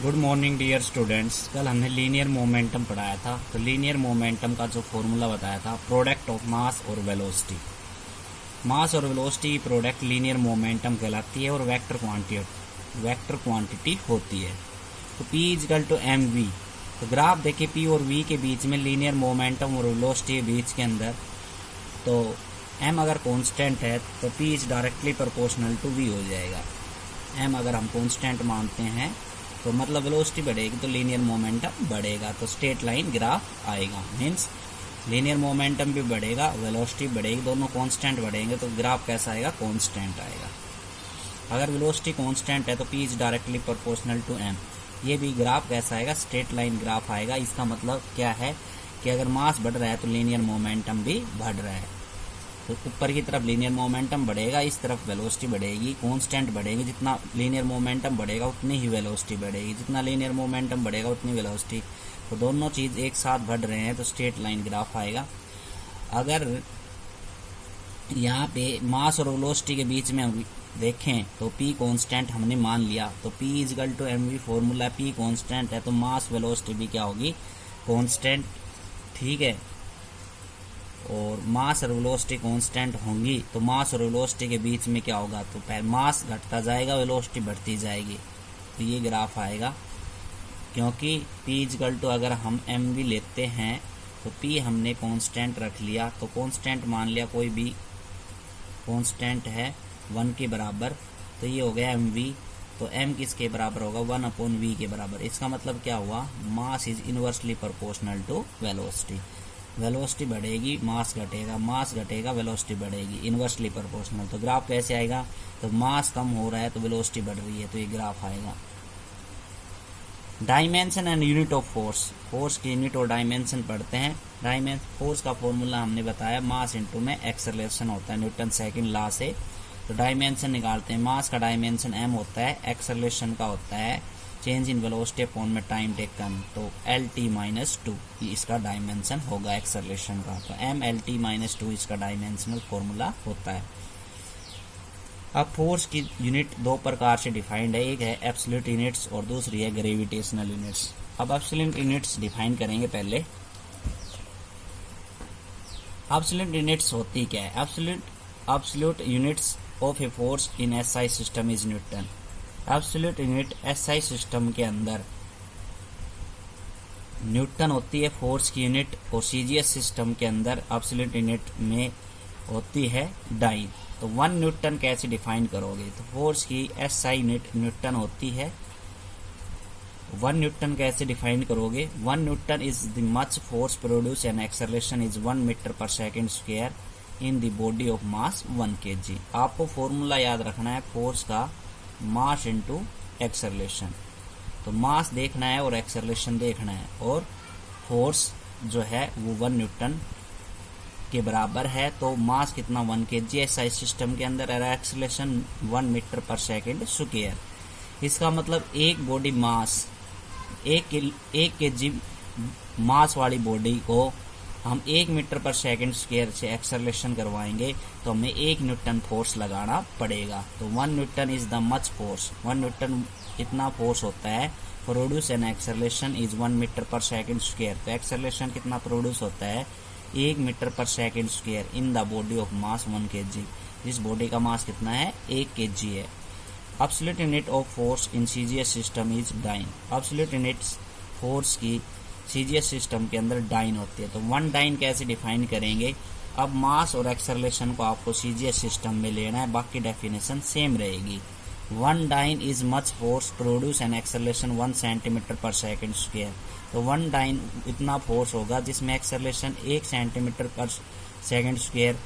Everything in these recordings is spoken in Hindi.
Good morning dear students. कल हमने लीनियर मोमेंटम पढ़ाया था। तो लीनियर मोमेंटम का जो फॉर्मूला बताया था, प्रोडक्ट ऑफ मास और वेलोसिटी। मास और वेलोसिटी प्रोडक्ट लीनियर मोमेंटम कहलाती है और वेक्टर क्वांटिटी होती है। तो P is equal to m v. तो ग्राफ देखिए, P और V के बीच में लीनियर मोमेंटम और वेलोसिटी के बीच के अंदर तो m अगर कांस्टेंट है तो P is directly proportional to V हो जाएगा। m अगर हम कांस्टेंट मानते हैं तो मतलब वेलोसिटी बढ़ेगी तो लीनियर मोमेंटम बढ़ेगा, तो स्ट्रेट लाइन ग्राफ आएगा। मीन्स लीनियर मोमेंटम भी बढ़ेगा, वेलोसिटी बढ़ेगी, दोनों कांस्टेंट बढ़ेंगे तो ग्राफ कैसा आएगा? कांस्टेंट आएगा। अगर वेलोसिटी कांस्टेंट है तो P is directly proportional to m। ये भी ग्राफ कैसा आएगा? स्ट्रेट लाइन ग्राफ आएगा। इसका मतलब क्या है कि अगर मास बढ़ रहा है तो लीनियर मोमेंटम भी बढ़ रहा है। तो ऊपर की तरफ लीनियर मोमेंटम बढ़ेगा, इस तरफ वेलोसिटी बढ़ेगी, कांस्टेंट बढ़ेगी। जितना लीनियर मोमेंटम बढ़ेगा उतनी ही वेलोसिटी बढ़ेगी, जितना लीनियर मोमेंटम बढ़ेगा उतनी वेलोसिटी। तो दोनों चीज एक साथ बढ़ रहे हैं तो स्ट्रेट लाइन ग्राफ आएगा। अगर यहाँ पे मास और वेलोसिटी के बीच में हम देखें तो P कांस्टेंट हमने मान लिया, तो P is equal to mv formula. P constant है तो मास वेलोसिटी भी क्या होगी? कांस्टेंट। ठीक है। और मास और वेलोसिटी कांस्टेंट होंगी तो मास और वेलोसिटी के बीच में क्या होगा? तो पहले मास घटता जाएगा, वेलोसिटी बढ़ती जाएगी। तो ये ग्राफ आएगा, क्योंकि P इजकल टू अगर हम mv लेते हैं तो P हमने कांस्टेंट रख लिया, तो कांस्टेंट मान लिया, कोई भी कांस्टेंट है 1 के बराबर, तो ये हो गया mv। तो m किसके बराबर होगा? 1/v के बराबर। इसका मतलब क्या हुआ? Mass is inversely proportional to velocity. Velocity बढ़ेगी, मास घटेगा, मास घटेगा, वेलोसिटी बढ़ेगी, इनवर्सली प्रोपोर्शनल। तो ग्राफ कैसे आएगा? तो मास कम हो रहा है तो वेलोसिटी बढ़ रही है, तो ये ग्राफ आएगा। Dimension and unit of force. Force की यूनिट और डायमेंशन पढ़ते हैं। फोर्स का फॉर्मूला हमने बताया, मास इंटू में एक्सेलरेशन होता है न्यूटन सेकंड लॉ से। तो डायमेंशन निकालते हैं। मास का डायमेंशन m होता है, एक्सेलरेशन का होता है चेंज इन वेलोसिटी अपॉन में टाइम टेकन, तो LT-2 इसका डायमेंशन होगा एक्सेलरेशन का। तो m LT-2 इसका डायमेंशनल फॉर्मूला होता है। अब फोर्स की यूनिट दो प्रकार से डिफाइंड है, एक है एब्सोल्यूट यूनिट्स और दूसरी है ग्रेविटेशनल यूनिट्स। अब एब्सोल्यूट यूनिट्स डिफाइन करेंगे पहले। एब्सोल्यूट यूनिट्स होती क्या है? Absolute units of a force in SI system is Newton. Absolute unit SI system के अंदर न्यूटन होती है फोर्स की यूनिट, और CGS सिस्टम के अंदर एब्सोल्यूट यूनिट में होती है डाइन। तो 1 न्यूटन कैसे डिफाइन करोगे? तो फोर्स की SI यूनिट न्यूटन होती है। 1 न्यूटन कैसे डिफाइन करोगे? 1 newton is the much force produce and acceleration is 1 metre per second square in the body of mass 1 kg। आपको फॉर्मूला याद रखना है फोर्स का, मास इंटू एक्सेलरेशन। तो मास देखना है और एक्सेलरेशन देखना है, और फोर्स जो है वो 1 न्यूटन के बराबर है। तो मास कितना? 1 kg SI सिस्टम के अंदर, acceleration 1 metre per second square. इसका मतलब एक बॉडी मास, 1 kg मास वाली बॉडी को हम 1 मीटर पर सेकेंड स्क्वायर से एक्सेलरेशन करवाएंगे तो हमें 1 न्यूटन फोर्स लगाना पड़ेगा। तो 1 newton is the much force. 1 newton इतना फोर्स होता है। Produce an acceleration is 1 metre per second square. तो एक्सेलरेशन कितना प्रोड्यूस होता है? 1 metre per second square in the body of mass 1 kg। जिस बॉडी का मास कितना है? 1 kg है। Absolute unit of force in CGS system is dyne. Absolute units force की CGS सिस्टम के अंदर डाइन होती है। तो 1 डाइन कैसे डिफाइन करेंगे? अब मास और एक्सेलरेशन को आपको CGS सिस्टम में लेना है, बाकी डेफिनेशन सेम रहेगी। 1 dyne is much force produce an acceleration 1 centimetre per second square. तो 1 डाइन इतना फोर्स होगा जिसमें acceleration 1 centimetre per second square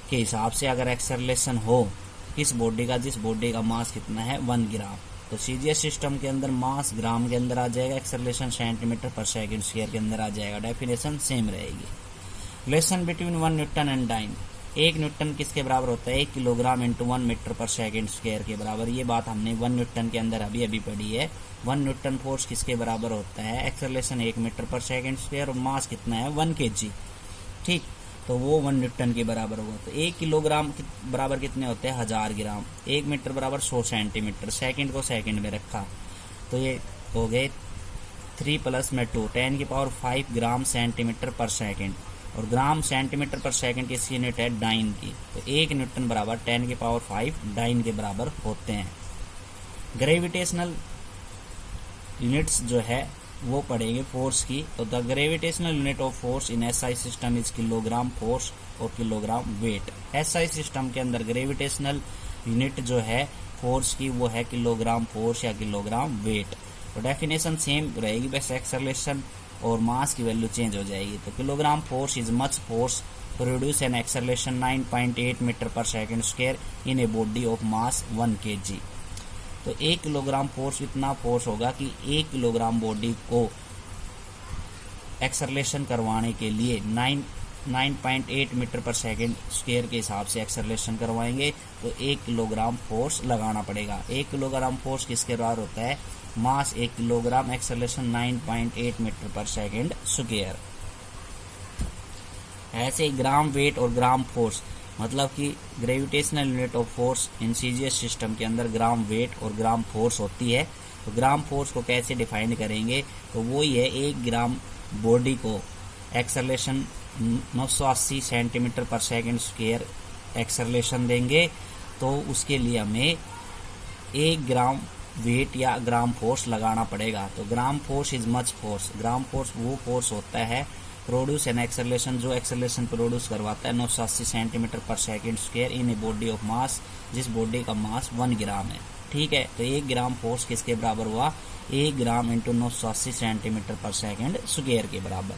के हिसाब से अगर एक्सेलरेशन हो किस बॉडी का, जिस बॉडी का मास कितना है? 1 ग्राम। तो CGS सिस्टम के अंदर मास ग्राम के अंदर आ जाएगा, acceleration centimetre per second square के अंदर आ जाएगा, डेफिनेशन सेम रहेगी। Relation between 1 newton and dyne. 1 newton किसके बराबर होता है? 1 kilogram into 1 metre per second square के बराबर। ये बात हमने 1 न्यूटन के अंदर अभी अभी पढ़ी है। 1 न्यूटन फोर्स किसके बराबर होता है? Acceleration 1 metre per second square, और मास कितना है? 1 kg। ठीक, तो वो 1 न्यूटन के बराबर होगा। तो 1 किलोग्राम के बराबर कितने होते हैं? 1000 ग्राम। 1 मीटर बराबर 100 सेंटीमीटर। सेकंड को सेकंड में रखा तो ये हो गए 3 प्लस में 2 10 की पावर 5 ग्राम सेंटीमीटर पर सेकंड, और ग्राम सेंटीमीटर पर सेकंड की यूनिट है डाइन की। तो 1 न्यूटन बराबर 10 की पावर 5 डाइन के बराबर होते हैं। ग्रेविटेशनल यूनिट्स जो है वो पढ़ेंगे फोर्स की। तो the gravitational unit of force in SI system is kilogram force और किलोग्राम वेट। एसआई सिस्टम के अंदर ग्रेविटेशनल यूनिट जो है फोर्स की वो है किलोग्राम फोर्स या किलोग्राम वेट। तो डेफिनेशन सेम रहेगी, बस एक्सेलरेशन और मास की वैल्यू चेंज हो जाएगी। तो kilogram force is much force produce an acceleration 9.8 metre per second square in a body of mass 1 kg। तो 1 किलोग्राम फोर्स इतना फोर्स होगा कि 1 किलोग्राम बॉडी को एक्सेलरेशन करवाने के लिए 9.8 मीटर पर सेकेंड स्क्वायर के हिसाब से एक्सेलरेशन करवाएंगे। तो 1 किलोग्राम फोर्स लगाना पड़ेगा। 1 किलोग्राम फोर्स किसके बराबर होता है? मास 1 kilogram, acceleration 9.8 metre per second square. ऐसे ग्राम वेट और ग्राम फोर्स, मतलब कि gravitational unit of force in CGS system के अंदर ग्राम वेट और ग्राम फोर्स होती है। तो ग्राम फोर्स को कैसे डिफाइन करेंगे? तो वो ही है 1 ग्राम बॉडी को acceleration 980 centimetre per second square acceleration देंगे, तो उसके लिए हमें 1 ग्राम वेट या ग्राम फोर्स लगाना पड़ेगा। तो gram force is much force. Gram force वो फोर्स होता है प्रोड्यूस एन एक्सेलरेशन, जो एक्सेलरेशन प्रोड्यूस करवाता है 980 centimetre per second square in a body of mass, जिस बॉडी का मास 1 ग्राम है। ठीक है, तो 1 ग्राम फोर्स किसके बराबर हुआ? 1 gram into 980 centimetre per second square के बराबर।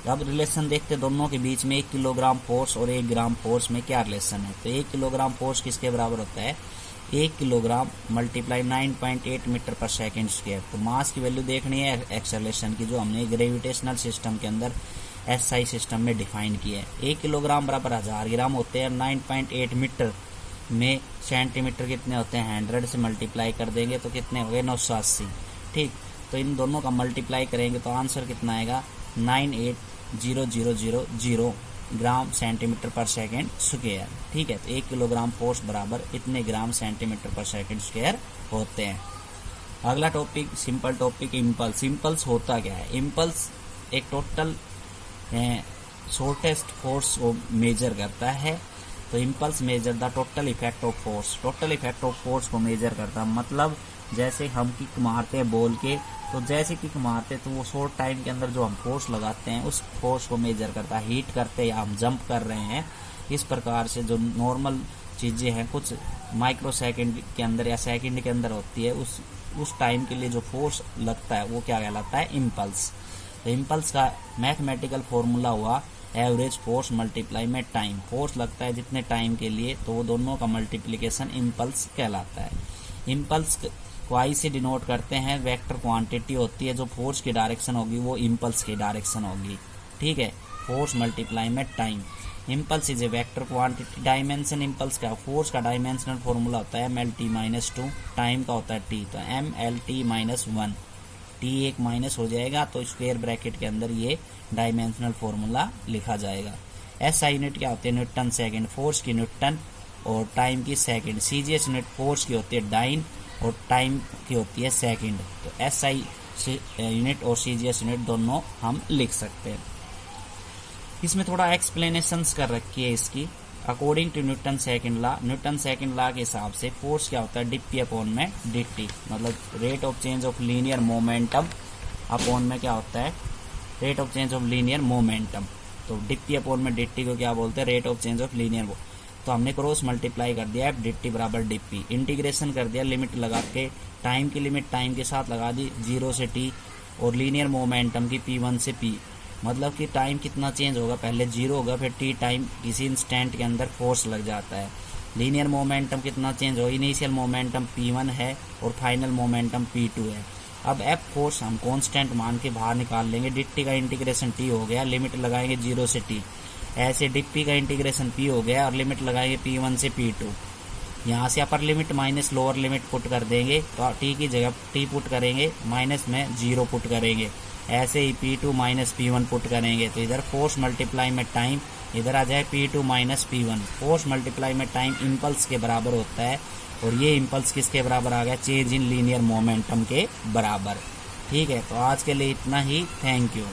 अब रिलेशन देखते दोनों के बीच में 1 किलोग्राम फोर्स और 1 ग्राम फोर्स में क्या रिलेशन है। तो 1 किलोग्राम फोर्स किसके बराबर होता है? 1 kilogram multiply 9.8 metre per second square. तो मास की वैल्यू देखनी है एक्सेलरेशन की, जो हमने ग्रेविटेशनल सिस्टम के अंदर एसआई सिस्टम में डिफाइन किया है। 1 किलोग्राम बराबर 1000 ग्राम होते हैं। 9.8 मीटर में सेंटीमीटर कितने होते हैं? 100 से मल्टीप्लाई कर देंगे तो कितने हो गए? 980। ठीक, तो इन दोनों का मल्टीप्लाई करेंगे तो आंसर कितना आएगा? 98000 gram centimetre per second square. ठीक है, तो 1 किलोग्राम फोर्स बराबर इतने gram centimetre per second square होते हैं। अगला topic, simple topic, impulse. Impulse होता क्या है? इम्पल्स एक टोटल शॉर्टेस्ट फोर्स को मेजर करता है। तो impulse measure the total effect of force. Total effect of force को मेजर करता है, मतलब जैसे हम किक मारते हैं बॉल के, तो जैसे किक मारते हैं तो वो शॉर्ट टाइम के अंदर जो हम फोर्स लगाते हैं उस फोर्स को मेजर करता है। हीट करते हैं या हम जंप कर रहे हैं, इस प्रकार से जो नॉर्मल चीज़ें हैं कुछ माइक्रो सेकेंड के अंदर या सेकेंड के अंदर होती है, उस टाइम के लिए जो फोर्स लगता है वो क्या कहलाता है? इम्पल्स। तो इम्पल्स का मैथमेटिकल फॉर्मूला हुआ एवरेज फोर्स मल्टीप्लाई में टाइम। फोर्स लगता है जितने टाइम के लिए, तो वो दोनों का मल्टीप्लिकेशन इम्पल्स कहलाता है। इम्पल्स को आई से डिनोट करते हैं। वेक्टर क्वांटिटी होती है, जो फोर्स की डायरेक्शन होगी वो इम्पल्स की डायरेक्शन होगी। ठीक है, फोर्स मल्टीप्लाई में time. Impulse is a vector quantity. Dimension impulse का, फोर्स का डायमेंशनल फॉर्मूला होता है mlt-2, टाइम का होता है t, तो mlt-1, t एक माइनस हो जाएगा तो स्क्वायर ब्रैकेट के अंदर ये डायमेंशनल फॉर्मूला लिखा जाएगा। एसआई यूनिट क्या होती है? Newton second. फोर्स की न्यूटन और टाइम की सेकेंड। सीजीएस यूनिट फोर्स की होती है डाइन और टाइम की होती है सेकेंड। तो एसआई यूनिट और सीजीएस यूनिट दोनों हम लिख सकते हैं। इसमें थोड़ा एक्सप्लेनेशंस कर रखी है इसकी। According to Newton second law, Newton second law के हिसाब से फोर्स क्या होता है? dp अपॉन में dt, मतलब rate of change of linear momentum upon में क्या होता है? Rate of change of linear momentum. तो dp अपॉन में dt को क्या बोलते हैं? Rate of change of linear. तो हमने क्रॉस मल्टीप्लाई कर दिया है, dt बराबर dp, इंटीग्रेशन कर दिया, लिमिट लगा के, टाइम की लिमिट टाइम के साथ लगा दी 0 से t, और लीनियर मोमेंटम की p1 से p, मतलब कि टाइम कितना चेंज होगा? पहले 0 होगा, फिर t टाइम किसी इंस्टेंट के अंदर फोर्स लग जाता है। लीनियर मोमेंटम कितना चेंज होगा? इनिशियल मोमेंटम p1 है और फाइनल मोमेंटम p2 है। अब f फोर्स हम कांस्टेंट मान के बाहर निकाल लेंगे। dt का इंटीग्रेशन t हो गया, लिमिट लगाएंगे 0 से t। ऐसे dp का इंटीग्रेशन p हो गया और लिमिट लगाएंगे p1 से p2। यहाँ से upper limit minus lower limit put कर देंगे, तो t की जगह t पुट करेंगे, माइनस में 0 पुट करेंगे। ऐसे ही p2 माइनस p1 पुट करेंगे, तो इधर फोर्स मल्टीप्लाई में टाइम इधर आ जाए P2 minus P1, force multiply में टाइम इम्पल्स के बराबर होता है, और ये इम्पल्स किसके बराबर आ गया, चेंज इन लीनियर मोमेंटम के बराबर। ठीक है, तो आज के लिए इतना ही, थैंक यू।